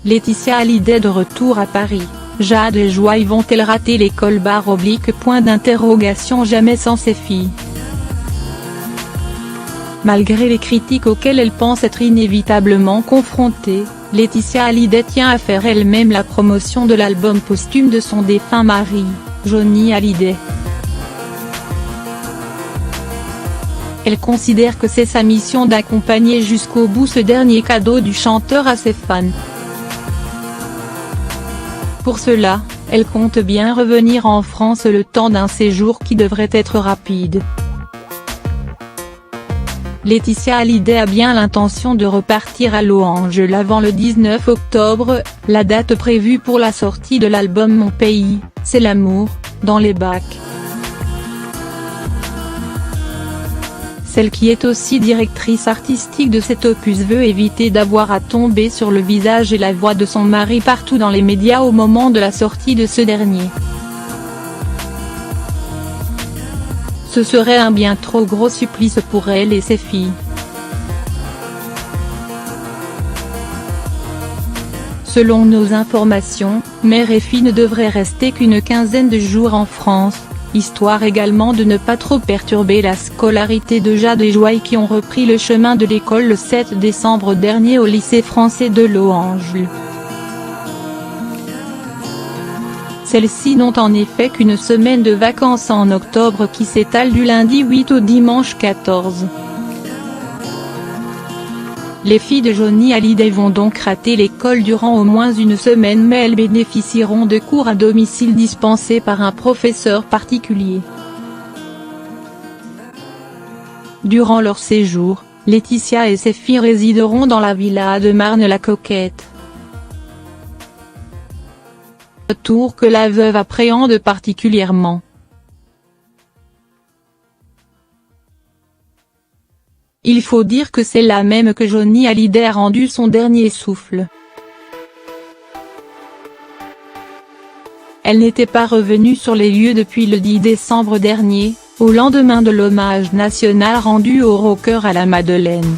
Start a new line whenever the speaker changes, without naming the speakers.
Laetitia Hallyday de retour à Paris, Jade et Joy vont-elles rater l'école ? Point d'interrogation. Jamais sans ses filles. Malgré les critiques auxquelles elle pense être inévitablement confrontée, Laetitia Hallyday tient à faire elle-même la promotion de l'album posthume de son défunt mari, Johnny Hallyday. Elle considère que c'est sa mission d'accompagner jusqu'au bout ce dernier cadeau du chanteur à ses fans. Pour cela, elle compte bien revenir en France le temps d'un séjour qui devrait être rapide. Laetitia Hallyday a bien l'intention de repartir à Los Angeles avant le 19 octobre, la date prévue pour la sortie de l'album Mon pays, c'est l'amour, dans les bacs. Celle qui est aussi directrice artistique de cet opus veut éviter d'avoir à tomber sur le visage et la voix de son mari partout dans les médias au moment de la sortie de ce dernier. Ce serait un bien trop gros supplice pour elle et ses filles. Selon nos informations, mère et fille ne devraient rester qu'une quinzaine de jours en France, histoire également de ne pas trop perturber la scolarité de Jade et Joy qui ont repris le chemin de l'école le 7 décembre dernier au lycée français de Los Angeles. Celles-ci n'ont en effet qu'une semaine de vacances en octobre qui s'étale du lundi 8 au dimanche 14. Les filles de Johnny Hallyday vont donc rater l'école durant au moins une semaine, mais elles bénéficieront de cours à domicile dispensés par un professeur particulier. Durant leur séjour, Laetitia et ses filles résideront dans la villa de Marne-la-Coquette. Retour que la veuve appréhende particulièrement. Il faut dire que c'est là même que Johnny Hallyday a rendu son dernier souffle. Elle n'était pas revenue sur les lieux depuis le 10 décembre dernier, au lendemain de l'hommage national rendu au rocker à la Madeleine.